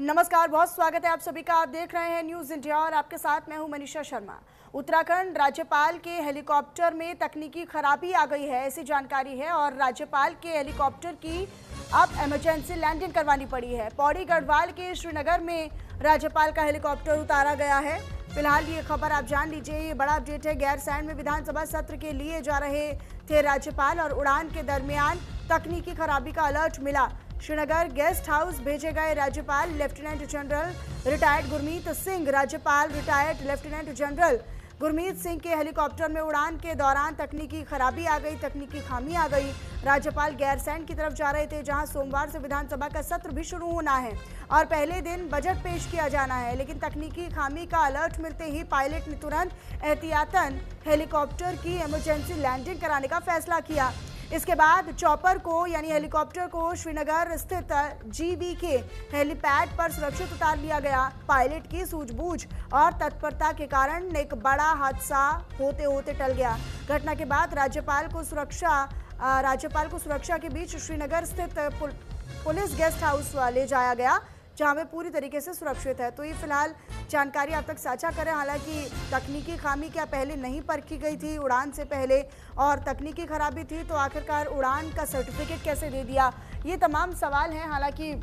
नमस्कार, बहुत स्वागत है आप सभी का। आप देख रहे हैं न्यूज़ इंडिया और आपके साथ मैं हूं मनीषा शर्मा। उत्तराखंड राज्यपाल के हेलीकॉप्टर में तकनीकी खराबी आ गई है, ऐसी जानकारी है और राज्यपाल के हेलीकॉप्टर की अब इमरजेंसी लैंडिंग करवानी पड़ी है। पौड़ी गढ़वाल के श्रीनगर में राज्यपाल का हेलीकॉप्टर उतारा गया है। फिलहाल ये खबर आप जान लीजिए, ये बड़ा अपडेट है। गैरसैंण में विधानसभा सत्र के लिए जा रहे थे राज्यपाल और उड़ान के दरमियान तकनीकी खराबी का अलर्ट मिला। श्रीनगर गेस्ट हाउस भेजे गए राज्यपाल lieutenant general retired Gurmeet Singh, राज्यपाल retired lieutenant general Gurmeet Singh के हेलीकॉप्टर में उड़ान के दौरान तकनीकी खराबी आ गई, तकनीकी खामी आ गई। राज्यपाल गैरसैंण की तरफ जा रहे थे, जहां सोमवार से विधानसभा का सत्र भी शुरू होना है और पहले दिन बजट पेश किया जाना है, लेकिन तकनीकी खामी का अलर्ट मिलते ही पायलट ने तुरंत एहतियातन हेलीकॉप्टर की इमरजेंसी लैंडिंग कराने का फैसला किया। इसके बाद चॉपर को यानी हेलीकॉप्टर को श्रीनगर स्थित GVK हेलीपैड पर सुरक्षित उतार लिया गया। पायलट की सूझबूझ और तत्परता के कारण एक बड़ा हादसा होते होते टल गया। घटना के बाद राज्यपाल को सुरक्षा के बीच श्रीनगर स्थित पुलिस गेस्ट हाउस ले जाया गया, जहां वे पूरी तरीके से सुरक्षित है। तो ये फिलहाल जानकारी आप तक साझा करें। हालांकि तकनीकी खामी क्या पहले नहीं परखी गई थी उड़ान से पहले, और तकनीकी खराबी थी तो आखिरकार उड़ान का सर्टिफिकेट कैसे दे दिया, ये तमाम सवाल हैं हालांकि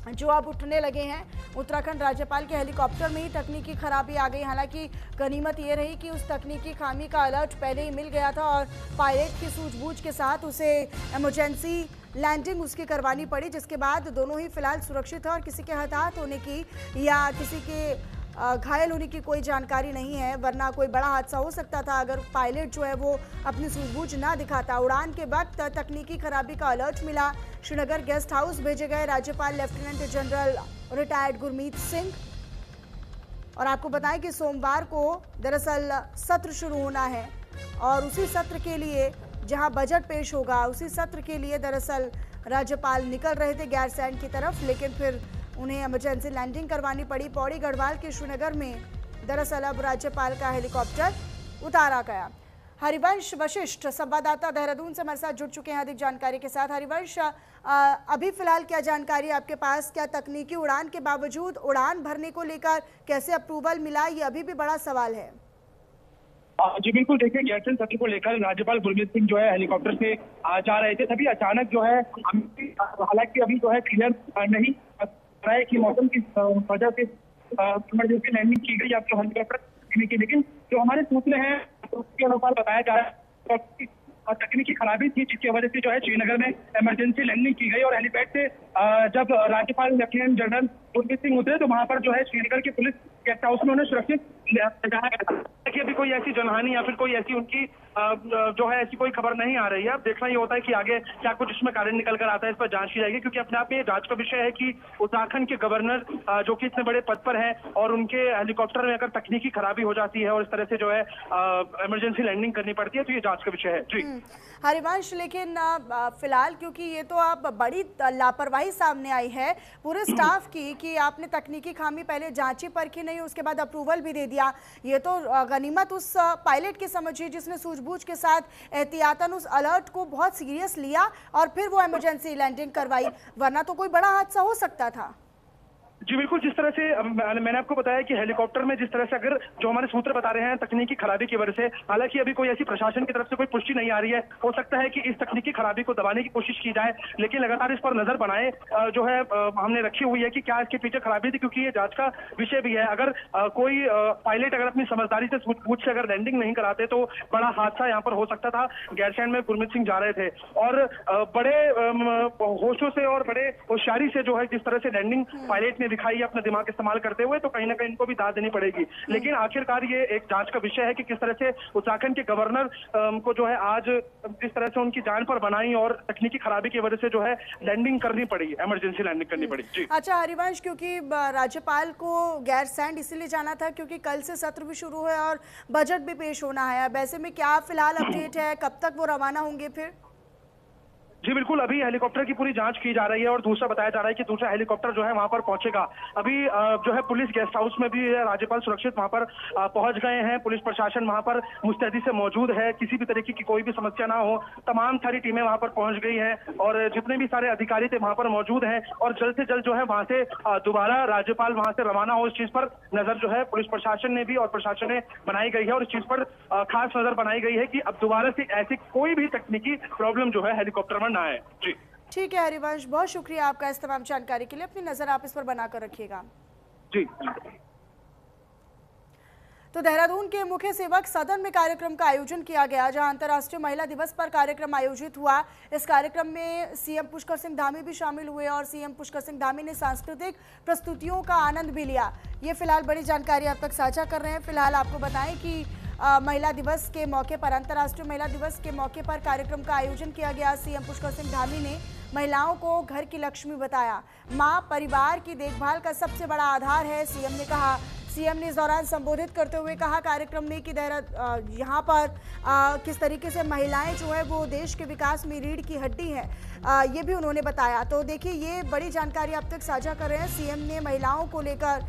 जो अब उठने लगे हैं। उत्तराखंड राज्यपाल के हेलीकॉप्टर में ही तकनीकी खराबी आ गई। हालांकि गनीमत ये रही कि उस तकनीकी खामी का अलर्ट पहले ही मिल गया था और पायलट की सूझबूझ के साथ उसे इमरजेंसी लैंडिंग उसकी करवानी पड़ी, जिसके बाद दोनों ही फिलहाल सुरक्षित है और किसी के हताहत होने की या किसी के घायल होने की कोई जानकारी नहीं है। वरना कोई बड़ा हादसा हो सकता था अगर पायलट जो है वो अपनी सूझबूझ ना दिखाता। उड़ान के वक्त तकनीकी खराबी का अलर्ट मिला। श्रीनगर गेस्ट हाउस भेजे गए राज्यपाल lieutenant general retired Gurmeet Singh. और आपको बताएं कि सोमवार को दरअसल सत्र शुरू होना है और उसी सत्र के लिए जहां बजट पेश होगा, उसी सत्र के लिए दरअसल राज्यपाल निकल रहे थे गैरसैंण की तरफ, लेकिन फिर उन्हें इमरजेंसी लैंडिंग करवानी पड़ी। पौड़ी गढ़वाल के श्रीनगर में दरअसल अब राज्यपाल का हेलीकॉप्टर उतारा गया। हरिवंश वशिष्ठ संवाददाता देहरादून से हमारे साथ जुड़ चुके हैं अधिक जानकारी के साथ। हरिवंश, अभी फिलहाल क्या जानकारी आपके पास? क्या तकनीकी उड़ान के बावजूद उड़ान भरने को लेकर कैसे अप्रूवल मिला, ये अभी भी बड़ा सवाल है। जी बिल्कुल, देखिए गैरसैंण सत्र को लेकर राज्यपाल गुरमीत सिंह जो है हेलीकॉप्टर से जा रहे थे, तभी अचानक जो है, हालांकि अभी जो है क्लियर नहीं है कि मौसम की वजह से इमरजेंसी लैंडिंग की गई आपके हेलीकॉप्टर की, लेकिन जो हमारे सूत्र हैं उसके अनुसार बताया जा रहा है कि तकनीकी खराबी थी, जिसकी वजह से जो है श्रीनगर में इमरजेंसी लैंडिंग की गई और हेलीपैड से जब राज्यपाल लेफ्टिनेंट जनरल गुरमीत सिंह उतरे तो वहां पर जो है श्रीनगर के पुलिस गेस्ट हाउस में उन्हें सुरक्षित पहुंचाया गया कि अभी कोई ऐसी जनहानि या फिर कोई ऐसी उनकी जो है ऐसी कोई खबर नहीं आ रही है। अब देखना ये होता है कि आगे क्या कुछ इसमें कारण निकल कर आता है, इस पर जांच की जाएगी, क्योंकि अपने आप में ये जांच का विषय है कि उत्तराखंड के गवर्नर जो कि इतने बड़े पद पर हैं और उनके हेलीकॉप्टर में अगर तकनीकी खराबी हो जाती है और इस तरह से जो है इमरजेंसी लैंडिंग करनी पड़ती है, तो ये जांच का विषय है। जी हरिवंश, लेकिन फिलहाल क्योंकि ये तो आप बड़ी लापरवाही सामने आई है पूरे स्टाफ की कि आपने तकनीकी खामी पहले जांची परखी नहीं, उसके बाद अप्रूवल भी दे दिया। ये तो गनीमत उस पायलट की समझिए जिसने सूझबूझ के साथ एहतियातन उस अलर्ट को बहुत सीरियस लिया और फिर वो इमरजेंसी लैंडिंग करवाई, वरना तो कोई बड़ा हादसा हो सकता था। जी बिल्कुल, जिस तरह से मैंने आपको बताया कि हेलीकॉप्टर में जिस तरह से अगर जो हमारे सूत्र बता रहे हैं तकनीकी खराबी की वजह से, हालांकि अभी कोई ऐसी प्रशासन की तरफ से कोई पुष्टि नहीं आ रही है, हो सकता है कि इस तकनीकी खराबी को दबाने की कोशिश की जाए, लेकिन लगातार इस पर नजर बनाए जो है हमने रखी हुई है कि क्या इसके पीछे खराबी थी, क्योंकि ये जांच का विषय भी है। अगर कोई पायलट अगर अपनी समझदारी से सूझबूझ से अगर लैंडिंग नहीं कराते तो बड़ा हादसा यहाँ पर हो सकता था। गैरसैंण में गुरमीत सिंह जा रहे थे और बड़े होशों से और बड़े होशियारी से जो है जिस तरह से लैंडिंग पायलट ने दिखाई अपना दिमाग इस्तेमाल करते हुए, तो कहीं ना कहीं इनको भी दाद देनी पड़ेगी। लेकिन आखिरकार ये एक जांच का विषय है कि किस तरह से उत्तराखंड के गवर्नर को जो है आज जिस तरह से उनकी जान पर बनाई और तकनीकी खराबी की वजह से जो है लैंडिंग करनी पड़ी, इमरजेंसी लैंडिंग करनी पड़ी। जी अच्छा हरिवंश, क्योंकि राज्यपाल को गैरसैंण इसीलिए जाना था क्योंकि कल से सत्र भी शुरू है और बजट भी पेश होना है। अब ऐसे में क्या फिलहाल अपडेट है, कब तक वो रवाना होंगे फिर? जी बिल्कुल, अभी हेलीकॉप्टर की पूरी जांच की जा रही है और दूसरा बताया जा रहा है कि दूसरा हेलीकॉप्टर जो है वहां पर पहुंचेगा। अभी जो है पुलिस गेस्ट हाउस में भी है, राज्यपाल सुरक्षित वहां पर पहुंच गए हैं। पुलिस प्रशासन वहां पर मुस्तैदी से मौजूद है, किसी भी तरीके की कोई भी समस्या ना हो, तमाम सारी टीमें वहां पर पहुंच गई हैं और जितने भी सारे अधिकारी थे वहां पर मौजूद हैं और जल्द से जल्द जो है वहां से दोबारा राज्यपाल वहां से रवाना हो, इस चीज पर नजर जो है पुलिस प्रशासन ने भी और प्रशासन ने बनाई गई है और इस चीज पर खास नजर बनाई गई है कि अब दोबारा से ऐसी कोई भी तकनीकी प्रॉब्लम जो है हेलीकॉप्टर में ना आए। जी ठीक है हरिवंश, बहुत शुक्रिया आपका इस तमाम जानकारी के लिए। अपनी नजर आप इस पर बनाकर रखिएगा। जी तो देहरादून के मुख्य सेवक सदन में कार्यक्रम का आयोजन किया गया, जहां अंतर्राष्ट्रीय महिला दिवस पर कार्यक्रम आयोजित हुआ। इस कार्यक्रम में सीएम पुष्कर सिंह धामी भी शामिल हुए और सीएम पुष्कर सिंह धामी ने सांस्कृतिक प्रस्तुतियों का आनंद भी लिया। ये फिलहाल बड़ी जानकारी आप तक साझा कर रहे हैं। फिलहाल आपको बताएं कि महिला दिवस के मौके पर, अंतर्राष्ट्रीय महिला दिवस के मौके पर कार्यक्रम का आयोजन किया गया। सीएम पुष्कर सिंह धामी ने महिलाओं को घर की लक्ष्मी बताया। मां परिवार की देखभाल का सबसे बड़ा आधार है, सीएम ने कहा। सीएम ने इस दौरान संबोधित करते हुए कहा कार्यक्रम में कि यहाँ पर किस तरीके से महिलाएं जो है वो देश के विकास में रीढ़ की हड्डी है, ये भी उन्होंने बताया। तो देखिए, ये बड़ी जानकारी आप तक साझा कर रहे हैं। सीएम ने महिलाओं को लेकर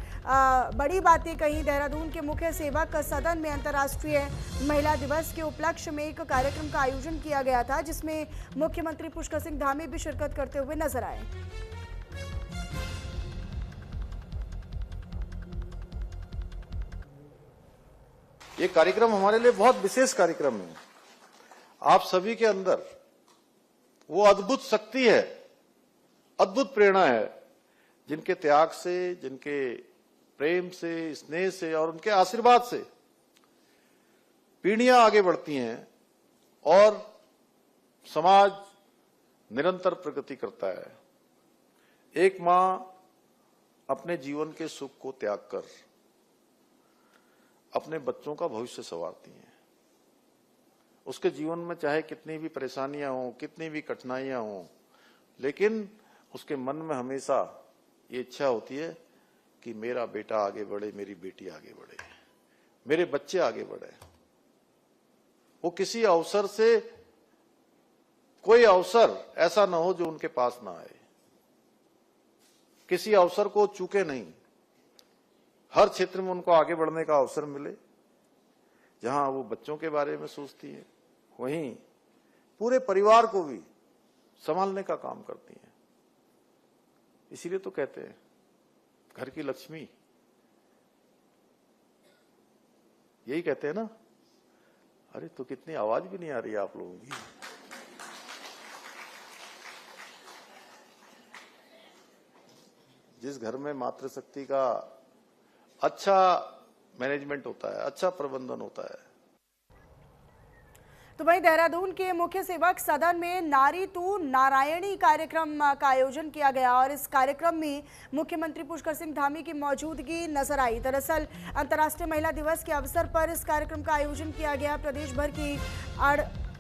बड़ी बातें कही। देहरादून के मुख्य सेवक सदन में अंतर्राष्ट्रीय महिला दिवस के उपलक्ष्य में एक कार्यक्रम का आयोजन किया गया था, जिसमें मुख्यमंत्री पुष्कर सिंह धामी भी शिरकत करते हुए नजर आए। ये कार्यक्रम हमारे लिए बहुत विशेष कार्यक्रम है। आप सभी के अंदर वो अद्भुत शक्ति है, अद्भुत प्रेरणा है, जिनके त्याग से, जिनके प्रेम से, स्नेह से और उनके आशीर्वाद से पीढ़ियां आगे बढ़ती हैं और समाज निरंतर प्रगति करता है। एक मां अपने जीवन के सुख को त्याग कर अपने बच्चों का भविष्य संवारती हैं। उसके जीवन में चाहे कितनी भी परेशानियां हों, कितनी भी कठिनाइयां हों, लेकिन उसके मन में हमेशा ये इच्छा होती है कि मेरा बेटा आगे बढ़े, मेरी बेटी आगे बढ़े, मेरे बच्चे आगे बढ़े। वो किसी अवसर से, कोई अवसर ऐसा ना हो जो उनके पास ना आए, किसी अवसर को चूके नहीं। हर क्षेत्र में उनको आगे बढ़ने का अवसर मिले। जहां वो बच्चों के बारे में सोचती है, वहीं पूरे परिवार को भी संभालने का काम करती हैं। इसीलिए तो कहते हैं घर की लक्ष्मी, यही कहते हैं ना। अरे तो कितनी आवाज भी नहीं आ रही आप लोगों की। जिस घर में मातृशक्ति का अच्छा मैनेजमेंट होता है, अच्छा प्रबंधन होता है। तो वहीं देहरादून के मुख्य सेवक सदन में नारी तू नारायणी कार्यक्रम का आयोजन किया गया और इस कार्यक्रम में मुख्यमंत्री पुष्कर सिंह धामी की मौजूदगी नजर आई। दरअसल अंतर्राष्ट्रीय महिला दिवस के अवसर पर इस कार्यक्रम का आयोजन किया गया। प्रदेश भर की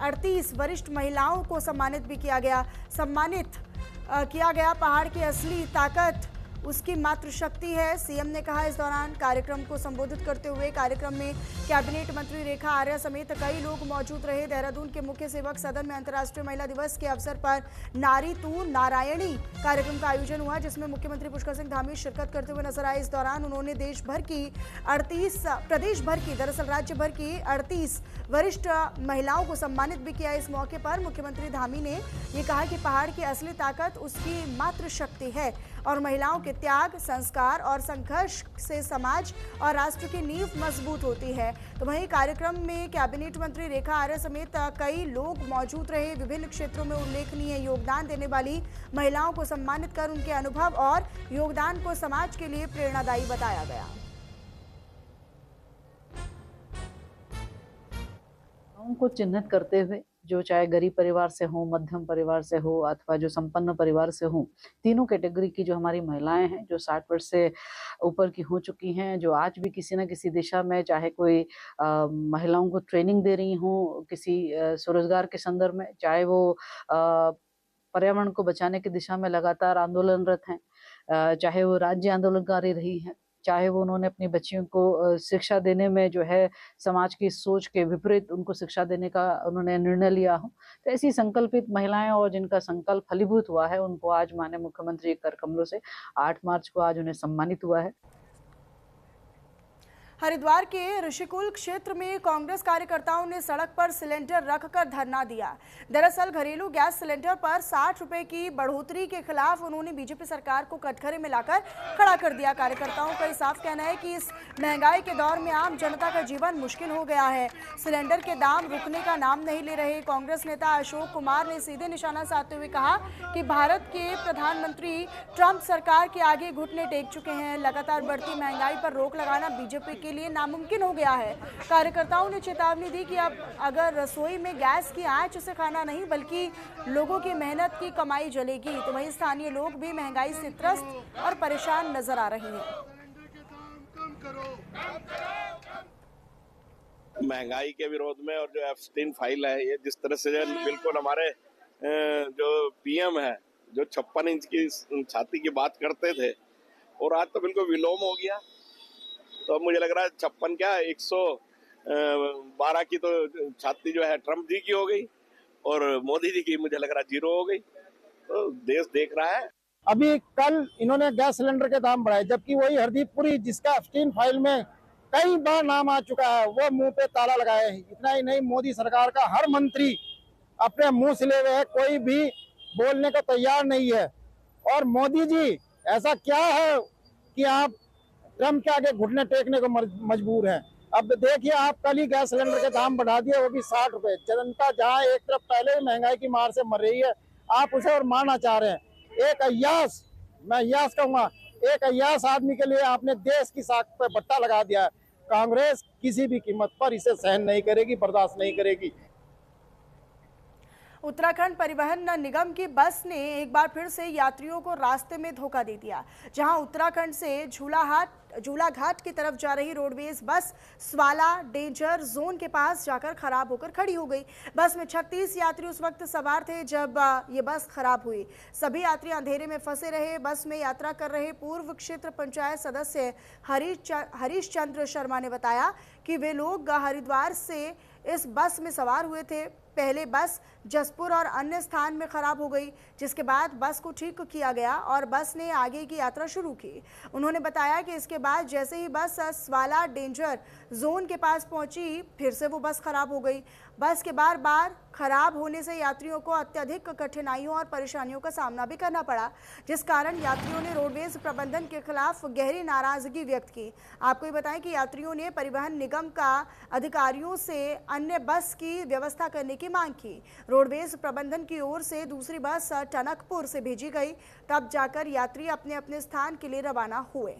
38 वरिष्ठ महिलाओं को सम्मानित भी किया गया। किया गया पहाड़ की असली ताकत उसकी मातृशक्ति है, सीएम ने कहा। इस दौरान कार्यक्रम को संबोधित करते हुए कार्यक्रम में कैबिनेट मंत्री रेखा आर्या समेत कई लोग मौजूद रहे। देहरादून के मुख्य सेवक सदन में अंतर्राष्ट्रीय महिला दिवस के अवसर पर नारी तू नारायणी कार्यक्रम का आयोजन हुआ, जिसमें मुख्यमंत्री पुष्कर सिंह धामी शिरकत करते हुए नजर आए। इस दौरान उन्होंने प्रदेश भर की, दरअसल राज्य भर की 38 वरिष्ठ महिलाओं को सम्मानित भी किया। इस मौके पर मुख्यमंत्री धामी ने ये कहा कि पहाड़ की असली ताकत उसकी मातृशक्ति है और महिलाओं के त्याग, संस्कार और संघर्ष से समाज और राष्ट्र की नींव मजबूत होती है। तो वहीं कार्यक्रम में कैबिनेट मंत्री रेखा आर्या समेत कई लोग मौजूद रहे। विभिन्न क्षेत्रों में उल्लेखनीय योगदान देने वाली महिलाओं को सम्मानित कर उनके अनुभव और योगदान को समाज के लिए प्रेरणादायी बताया गया। को चिन्हित करते हुए, जो चाहे गरीब परिवार से हो, मध्यम परिवार से हो अथवा जो संपन्न परिवार से हो, तीनों कैटेगरी की जो हमारी महिलाएं हैं, जो 60 वर्ष से ऊपर की हो चुकी हैं, जो आज भी किसी न किसी दिशा में, चाहे कोई महिलाओं को ट्रेनिंग दे रही हो किसी स्वरोजगार के संदर्भ में, चाहे वो पर्यावरण को बचाने की दिशा में लगातार आंदोलनरत हैं, चाहे वो राज्य आंदोलनकारी रही हैं, चाहे वो उन्होंने अपनी बच्चियों को शिक्षा देने में जो है समाज की सोच के विपरीत उनको शिक्षा देने का उन्होंने निर्णय लिया हो। तो ऐसी संकल्पित महिलाएं और जिनका संकल्प फलीभूत हुआ है, उनको आज माननीय मुख्यमंत्री कर कमलों से 8 मार्च को आज उन्हें सम्मानित हुआ है। हरिद्वार के ऋषिकुल क्षेत्र में कांग्रेस कार्यकर्ताओं ने सड़क पर सिलेंडर रखकर धरना दिया। दरअसल घरेलू गैस सिलेंडर पर 60 रुपए की बढ़ोतरी के खिलाफ उन्होंने बीजेपी सरकार को कटघरे में लाकर खड़ा कर दिया। कार्यकर्ताओं का साफ कहना है कि इस महंगाई के दौर में आम जनता का जीवन मुश्किल हो गया है। सिलेंडर के दाम रुकने का नाम नहीं ले रहे। कांग्रेस नेता अशोक कुमार ने सीधे निशाना साधते हुए कहा कि भारत के प्रधानमंत्री ट्रंप सरकार के आगे घुटने टेक चुके हैं। लगातार बढ़ती महंगाई पर रोक लगाना बीजेपी के लिए नामुमकिन हो गया है। कार्यकर्ताओं ने चेतावनी दी कि अब अगर रसोई में गैस की आंच से खाना नहीं बल्कि लोगों की मेहनत की कमाई जलेगी तो वहीं स्थानीय लोग भी महंगाई से त्रस्त और परेशान नजर आ रहे हैं। महंगाई के विरोध में और जो एब्सटीन फाइल है, ये जिस तरह से बिल्कुल हमारे जो पीएम है जो 56 इंच की छाती की बात करते थे और आज तो बिल्कुल विलोम हो गया। तो अब मुझे लग रहा है 56 क्या 112 की तो छाती जो है ट्रम्प जी की हो गई और मोदी जी की मुझे लग रहा 0 हो गई। तो देश देख रहा है। अभी कल इन्होंने गैस सिलेंडर के दाम बढ़ाए, जबकि वही हरदीप पुरी जिसका एब्सटीन फाइल में कई बार नाम आ चुका है वो मुंह पे ताला लगाए है। इतना ही नहीं, मोदी सरकार का हर मंत्री अपने मुंह से ले हुए है, कोई भी बोलने को तैयार नहीं है। और मोदी जी ऐसा क्या है कि आप ट्रम्प के आगे घुटने टेकने को मजबूर हैं। अब देखिए, आप कल ही गैस सिलेंडर के दाम बढ़ा दिए, वो भी 60 रुपए। जनता जहां एक तरफ पहले ही महंगाई की मार से मर रही है, आप उसे और मारना चाह रहे हैं। एक अय्यास, मैं अय्यास कहूंगा, एक अय्यास आदमी के लिए आपने देश की साख पे बट्टा लगा दिया है। कांग्रेस किसी भी कीमत पर इसे सहन नहीं करेगी, बर्दाश्त नहीं करेगी। उत्तराखंड परिवहन निगम की बस ने एक बार फिर से यात्रियों को रास्ते में धोखा दे दिया। जहां उत्तराखंड से झूलाघाट की तरफ जा रही रोडवेज बस स्वाला डेंजर जोन के पास जाकर खराब होकर खड़ी हो गई। बस में 36 यात्री उस वक्त सवार थे जब ये बस खराब हुई। सभी यात्री अंधेरे में फंसे रहे। बस में यात्रा कर रहे पूर्व क्षेत्र पंचायत सदस्य हरीश चंद्र शर्मा ने बताया कि वे लोग हरिद्वार से इस बस में सवार हुए थे। पहले बस जसपुर और अन्य स्थान में खराब हो गई, जिसके बाद बस को ठीक किया गया और बस ने आगे की यात्रा शुरू की। उन्होंने बताया कि इसके बाद जैसे ही बस स्वाला डेंजर जोन के पास पहुंची, फिर से वो बस खराब हो गई। बस के बार बार खराब होने से यात्रियों को अत्यधिक कठिनाइयों और परेशानियों का सामना भी करना पड़ा, जिस कारण यात्रियों ने रोडवेज प्रबंधन के खिलाफ गहरी नाराजगी व्यक्त की। आपको ये बताएं कि यात्रियों ने परिवहन निगम का अधिकारियों से अन्य बस की व्यवस्था करने की मांग की। रोडवेज प्रबंधन की ओर से दूसरी बस टनकपुर से भेजी गई, तब जाकर यात्री अपने अपने स्थान के लिए रवाना हुए।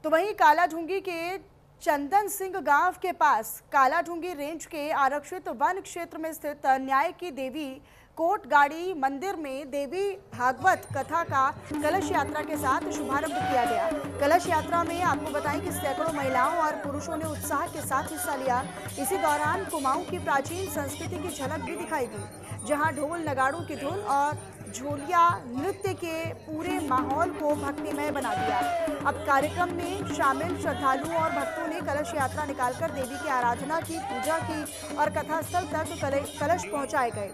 तो वहीं कालाढूंगी के चंदन सिंह गांव के पास कालाढूंगी रेंज के आरक्षित वन क्षेत्र में स्थित न्याय की देवी कोटगाड़ी मंदिर में देवी भागवत कथा का कलश यात्रा के साथ शुभारंभ किया गया। कलश यात्रा में आपको बताएं कि सैकड़ों महिलाओं और पुरुषों ने उत्साह के साथ हिस्सा लिया। इसी दौरान कुमाऊं की प्राचीन संस्कृति की झलक भी दिखाई दी, जहां ढोल नगाड़ों की धुन और झोलिया नृत्य के पूरे माहौल को भक्तिमय बना दिया। अब कार्यक्रम में शामिल श्रद्धालुओं और भक्तों ने कलश यात्रा निकालकर देवी की आराधना की, पूजा की और कथास्थल तक कलश पहुंचाए गए।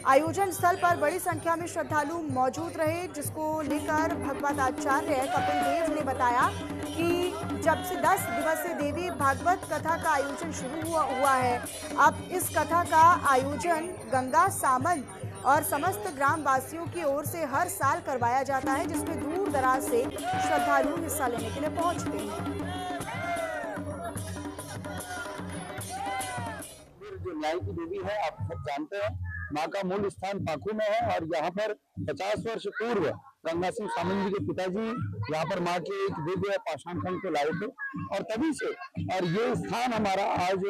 आयोजन स्थल पर बड़ी संख्या में श्रद्धालु मौजूद रहे, जिसको लेकर भगवताचार्य कपिल देव ने बताया कि जब से 10 दिवसीय देवी भागवत कथा का आयोजन शुरू हुआ है, अब इस कथा का आयोजन गंगा सामंत और समस्त ग्राम वासियों की ओर से हर साल करवाया जाता है, जिसमें दूर दराज से श्रद्धालु हिस्सा लेने के लिए पहुंचते हैं। जो न्याय की देवी है, आप सब जानते हैं, माँ का मूल स्थान पाखू में है और यहाँ पर 50 वर्ष पूर्व गंगा सिंह सामंत जी के पिताजी यहाँ पर माँ के एक दिव्य पाषाण खंड को लाए थे और तभी से और ये स्थान हमारा आज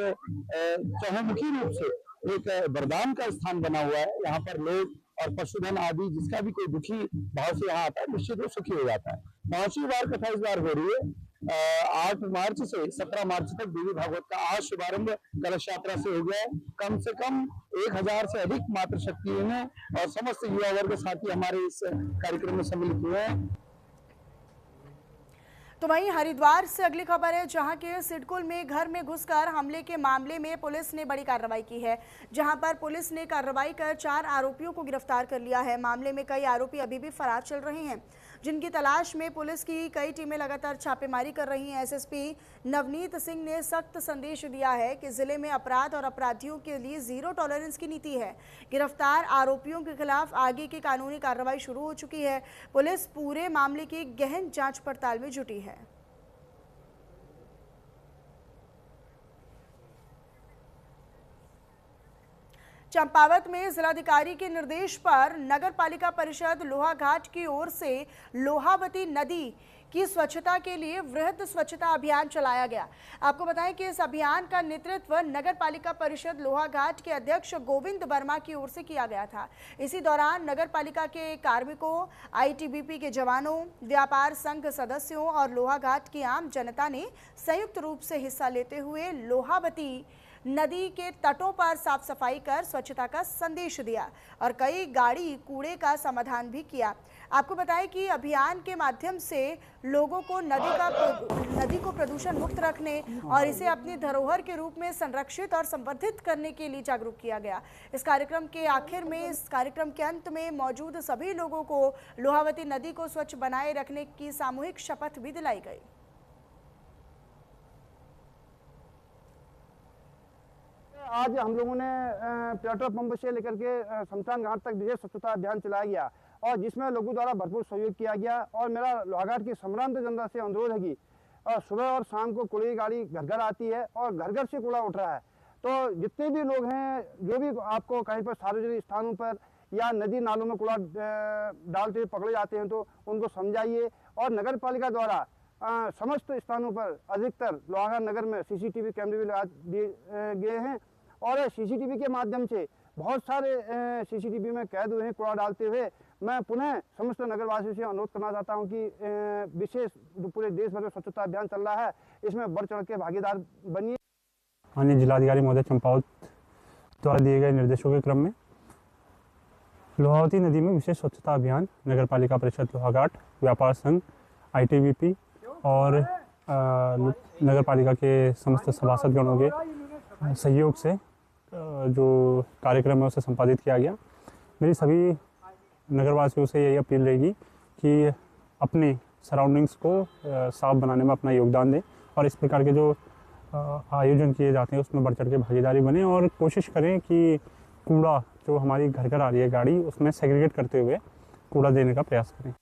चहुमुखी रूप से एक वरदान का स्थान बना हुआ है। यहाँ पर लोग और पशुधन आदि जिसका भी कोई दुखी भाव से यहाँ आता है, निश्चित रूप सुखी हो जाता है। 5वीं बार कथा इस बार हो रही है। 8 मार्च से 17 मार्च तक देवी भागवत का आज शुभारंभ कलश यात्रा से हो गया है। कम से कम 1000 से अधिक मातृशक्तियों ने और समस्त युवा वर्ग साथी हमारे इस कार्यक्रम में सम्मिलित हुए हैं। तो वहीं हरिद्वार से अगली खबर है, जहां के सिडकुल में घर में घुसकर हमले के मामले में पुलिस ने बड़ी कार्रवाई की है, जहां पर पुलिस ने कार्रवाई कर 4 आरोपियों को गिरफ्तार कर लिया है। मामले में कई आरोपी अभी भी फरार चल रहे हैं, जिनकी तलाश में पुलिस की कई टीमें लगातार छापेमारी कर रही हैं। एसएसपी नवनीत सिंह ने सख्त संदेश दिया है कि जिले में अपराध और अपराधियों के लिए जीरो टॉलरेंस की नीति है। गिरफ्तार आरोपियों के खिलाफ आगे की कानूनी कार्रवाई शुरू हो चुकी है। पुलिस पूरे मामले की गहन जांच पड़ताल में जुटी है। चंपावत में जिलाधिकारी के निर्देश पर नगर पालिका परिषद लोहाघाट की ओर से लोहावती नदी की स्वच्छता के लिए वृहद स्वच्छता अभियान चलाया गया। आपको बताएं कि इस अभियान का नेतृत्व नगर पालिका परिषद लोहाघाट के अध्यक्ष गोविंद वर्मा की ओर से किया गया था। इसी दौरान नगर पालिका के कार्मिकों, आईटीबीपी के जवानों, व्यापार संघ सदस्यों और लोहाघाट की आम जनता ने संयुक्त रूप से हिस्सा लेते हुए लोहावती नदी के तटों पर साफ सफाई कर स्वच्छता का संदेश दिया और कई गाड़ी कूड़े का समाधान भी किया। आपको बताएं कि अभियान के माध्यम से लोगों को नदी को प्रदूषण मुक्त रखने और इसे अपनी धरोहर के रूप में संरक्षित और संवर्धित करने के लिए जागरूक किया गया। इस कार्यक्रम के अंत में मौजूद सभी लोगों को लोहावती नदी को स्वच्छ बनाए रखने की सामूहिक शपथ भी दिलाई गई। आज हम लोगों ने पेट्रोल पंप से लेकर के शमशान घाट तक विशेष स्वच्छता अभियान चलाया गया और जिसमें लोगों द्वारा भरपूर सहयोग किया गया। और मेरा लोहाघाट की सम्रांत जनता से अनुरोध है कि सुबह और शाम को कूड़े की गाड़ी घर घर आती है और घर घर से कूड़ा उठ रहा है, तो जितने भी लोग हैं, जो भी आपको कहीं पर सार्वजनिक स्थानों पर या नदी नालों में कूड़ा डालते हुए पकड़े जाते हैं तो उनको समझाइए। और नगर पालिका द्वारा समस्त स्थानों पर अधिकतर लोहाघाट नगर में सीसीटीवी कैमरे भी लगा दिए गए हैं और सीसीटीवी के माध्यम से बहुत सारे सीसीटीवी में कैद हुए हैं कूड़ा डालते हुए। मैं पुनः समस्त नगरवासियों से अनुरोध करना चाहता हूं कि विशेष पूरे देश भर में स्वच्छता अभियान चल रहा है, इसमें बढ़ चढ़ के भागीदार बनिए। माननीय जिलाधिकारी महोदय चंपावत द्वारा दिए गए निर्देशों के क्रम में लोहावती नदी में विशेष स्वच्छता अभियान नगर पालिका परिषद लोहाघाट, व्यापार संघ, आईटीबीपी और नगर पालिका के समस्त सभासदगणों के सहयोग से जो कार्यक्रम है उसे संपादित किया गया। मेरी सभी नगरवासियों से यही अपील रहेगी कि अपने सराउंडिंग्स को साफ बनाने में अपना योगदान दें और इस प्रकार के जो आयोजन किए जाते हैं उसमें बढ़ चढ़ के भागीदारी बने और कोशिश करें कि कूड़ा जो हमारी घर घर आ रही है गाड़ी, उसमें सेग्रीगेट करते हुए कूड़ा देने का प्रयास करें।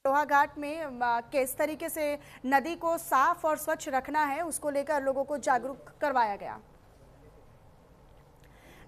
लोहाघाट में किस तरीके से नदी को साफ और स्वच्छ रखना है उसको लेकर लोगों को जागरूक करवाया गया।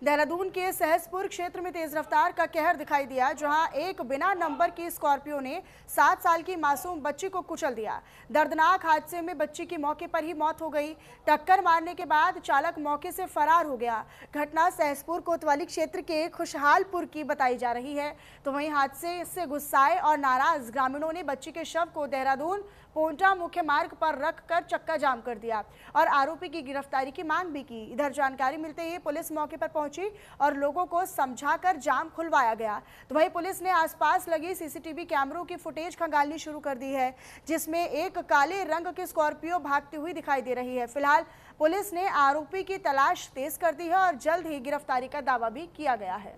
देहरादून के सहसपुर क्षेत्र में तेज रफ्तार का कहर दिखाई दिया, जहां एक बिना नंबर की स्कॉर्पियो ने 7 साल की मासूम बच्ची को कुचल दिया। दर्दनाक हादसे में बच्ची की मौके पर ही मौत हो गई। टक्कर मारने के बाद चालक मौके से फरार हो गया। घटना सहसपुर कोतवाली क्षेत्र के खुशहालपुर की बताई जा रही है। तो वहीं हादसे से गुस्साए और नाराज ग्रामीणों ने बच्ची के शव को देहरादून पोंटा मुख्य मार्ग पर रखकर चक्का जाम कर दिया और आरोपी की गिरफ्तारी की मांग भी की। इधर जानकारी मिलते ही पुलिस मौके पर पहुंची और लोगों को समझाकर जाम खुलवाया गया। तो वहीं पुलिस ने आसपास लगी सीसीटीवी कैमरों की फुटेज खंगालनी शुरू कर दी है, जिसमें एक काले रंग की स्कॉर्पियो भागती हुई दिखाई दे रही है। फिलहाल पुलिस ने आरोपी की तलाश तेज कर दी है और जल्द ही गिरफ्तारी का दावा भी किया गया है।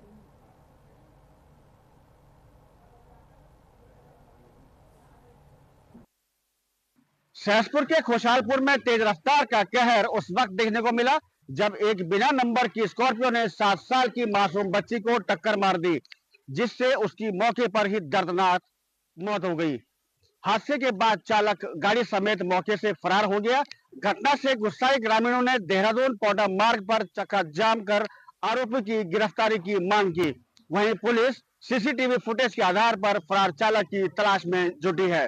सहसपुर के खुशहालपुर में तेज रफ्तार का कहर उस वक्त देखने को मिला जब एक बिना नंबर की स्कॉर्पियो ने 7 साल की मासूम बच्ची को टक्कर मार दी, जिससे उसकी मौके पर ही दर्दनाक मौत हो गई। हादसे के बाद चालक गाड़ी समेत मौके से फरार हो गया। घटना से गुस्साए ग्रामीणों ने देहरादून पोंटा मार्ग पर चक्का जाम कर आरोपी की गिरफ्तारी की मांग की। वहीं पुलिस सीसीटीवी फुटेज के आधार पर फरार चालक की तलाश में जुटी है।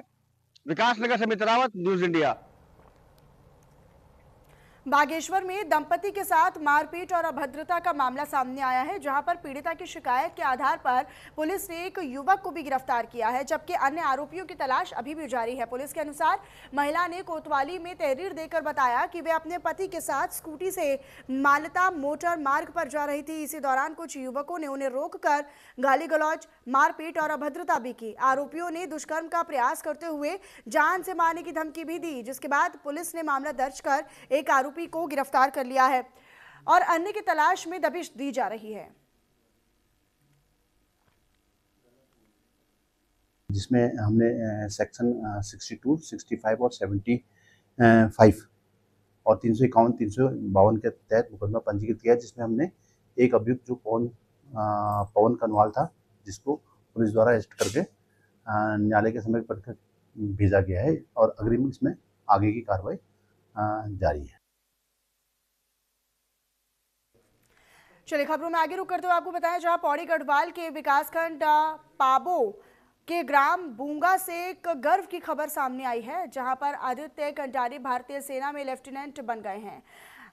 विकास नगर से मित्र रावत, न्यूज इंडिया। बागेश्वर में दंपति के साथ मारपीट और अभद्रता का मामला सामने आया है, जहां पर पीड़िता की शिकायत के आधार पर पुलिस ने एक युवक को भी गिरफ्तार किया है, जबकि अन्य आरोपियों की तलाश अभी भी जारी है। पुलिस के अनुसार महिला ने कोतवाली में तहरीर देकर बताया कि वे अपने पति के साथ स्कूटी से मालता मोटर मार्ग पर जा रही थी। इसी दौरान कुछ युवकों ने उन्हें रोककर गाली गलौज, मारपीट और अभद्रता भी की। आरोपियों ने दुष्कर्म का प्रयास करते हुए जान से मारने की धमकी भी दी, जिसके बाद पुलिस ने मामला दर्ज कर एक आरोपी को गिरफ्तार कर लिया है और अन्य की तलाश में दबिश दी जा रही है। जिसमें हमने सेक्शन 62, 65 और 75 और 351, 352 के तहत मुकदमा पंजीकृत किया, जिसमें हमने एक अभियुक्त जो पवन कनवाल था, जिसको पुलिस द्वारा अरेस्ट करके न्यायालय के समक्ष पर भेजा गया है और अग्रिम इसमें आगे की कार्रवाई जारी है। चलिए खबरों में आगे रुक करते हुए आपको बताएं, जहां पौड़ी गढ़वाल के विकासखंड पाबो के ग्राम बूंगा से एक गर्व की खबर सामने आई है, जहां पर आदित्य कंडारी भारतीय सेना में लेफ्टिनेंट बन गए हैं।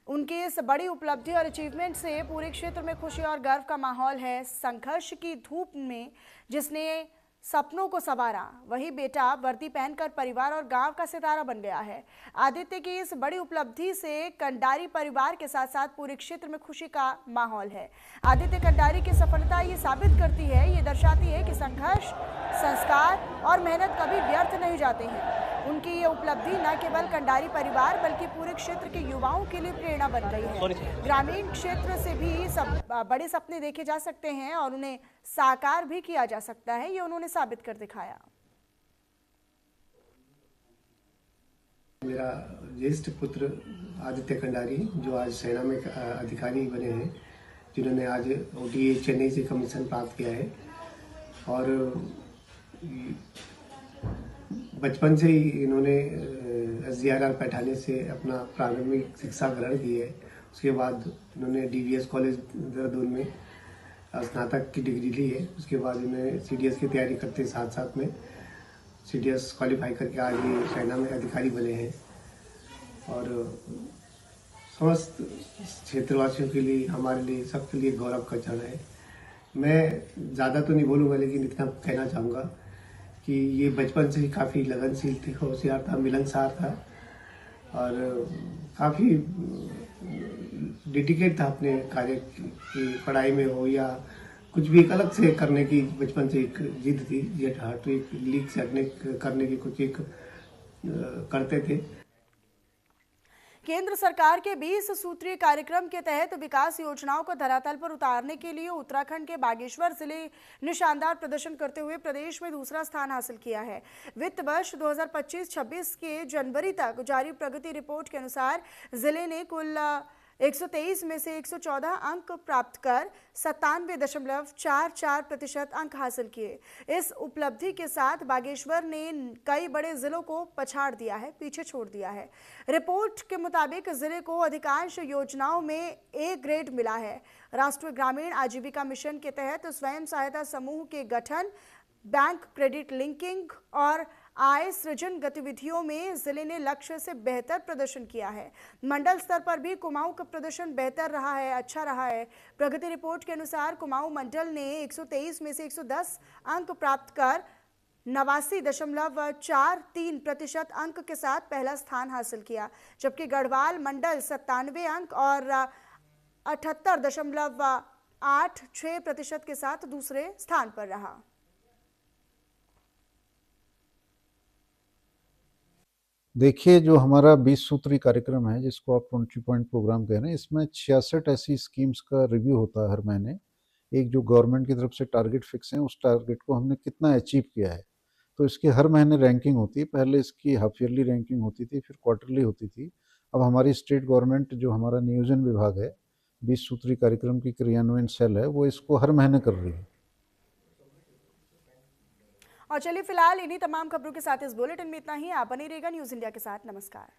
उनकी इस बड़ी उपलब्धि और अचीवमेंट से पूरे क्षेत्र में खुशी और गर्व का माहौल है। संघर्ष की धूप में जिसने सपनों को संवारा, वही बेटा वर्दी पहनकर परिवार और गांव का सितारा बन गया है। आदित्य की इस बड़ी उपलब्धि से कंडारी परिवार के साथ साथ पूरे क्षेत्र में खुशी का माहौल है। आदित्य कंडारी की सफलता ये साबित करती है, ये दर्शाती है कि संघर्ष, संस्कार और मेहनत कभी व्यर्थ नहीं जाते हैं। उनकी ये उपलब्धि न केवल कंडारी परिवार बल्कि पूरे क्षेत्र के युवाओं के लिए प्रेरणा बन गई है। ग्रामीण क्षेत्र से भी बड़े सपने देखे जा सकते हैं और उन्हें साकार भी किया जा सकता है, ये उन्होंने साबित कर दिखाया। मेरा ज्येष्ठ पुत्र आदित्य कंडारी, जो आज सेना में अधिकारी बने हैं, जिन्होंने आज OTA चेन्नई से कमीशन प्राप्त किया है और बचपन से ही इन्होंने SGRR पैठानी से अपना प्रारंभिक शिक्षा ग्रहण की है। उसके बाद इन्होंने DVS कॉलेज देहरादून में स्नातक की डिग्री ली है। उसके बाद इन्हें CDS की तैयारी करते साथ साथ में CDS क्वालिफाई करके आज ये सेना में अधिकारी बने हैं और समस्त क्षेत्रवासियों के लिए, हमारे लिए, सबके लिए गौरव का क्षण है। मैं ज़्यादा तो नहीं बोलूँगा, लेकिन इतना कहना चाहूँगा कि ये बचपन से ही काफ़ी लगनशील थे, होशियार था, मिलनसार था और काफ़ी डेडिकेट था अपने कार्य की, पढ़ाई में हो या कुछ भी एक अलग से करने की बचपन से एक जिद थी, ये हार्ट एक लीक से करने की कुछ एक करते थे। केंद्र सरकार के 20 सूत्रीय कार्यक्रम के तहत विकास योजनाओं को धरातल पर उतारने के लिए उत्तराखंड के बागेश्वर जिले ने शानदार प्रदर्शन करते हुए प्रदेश में दूसरा स्थान हासिल किया है। वित्त वर्ष 2025-26 के जनवरी तक जारी प्रगति रिपोर्ट के अनुसार जिले ने कुल 123 में से 114 अंक प्राप्त कर 97.44% अंक हासिल किए। इस उपलब्धि के साथ बागेश्वर ने कई बड़े जिलों को पछाड़ दिया है, पीछे छोड़ दिया है। रिपोर्ट के मुताबिक जिले को अधिकांश योजनाओं में A ग्रेड मिला है। राष्ट्रीय ग्रामीण आजीविका मिशन के तहत स्वयं सहायता समूह के गठन, बैंक क्रेडिट लिंकिंग और आय सृजन गतिविधियों में जिले ने लक्ष्य से बेहतर प्रदर्शन किया है। मंडल स्तर पर भी कुमाऊं का प्रदर्शन बेहतर रहा है, अच्छा रहा है। प्रगति रिपोर्ट के अनुसार कुमाऊं मंडल ने 123 में से 110 अंक प्राप्त कर 89.43% अंक के साथ पहला स्थान हासिल किया, जबकि गढ़वाल मंडल 97 अंक और 78.86% के साथ दूसरे स्थान पर रहा। देखिए, जो हमारा 20 सूत्री कार्यक्रम है, जिसको आप 20 पॉइंट प्रोग्राम कह रहे हैं, इसमें 66 ऐसी स्कीम्स का रिव्यू होता है हर महीने। एक जो गवर्नमेंट की तरफ से टारगेट फिक्स है, उस टारगेट को हमने कितना अचीव किया है, तो इसकी हर महीने रैंकिंग होती है। पहले इसकी हाफ ईयरली रैंकिंग होती थी, फिर क्वार्टरली होती थी। अब हमारी स्टेट गवर्नमेंट, जो हमारा नियोजन विभाग है, 20 सूत्री कार्यक्रम की क्रियान्वयन सेल है, वो इसको हर महीने कर रही है। और चलिए फिलहाल इन्हीं तमाम खबरों के साथ इस बुलेटिन में इतना ही। आप बने रहिएगा न्यूज़ इंडिया के साथ। नमस्कार।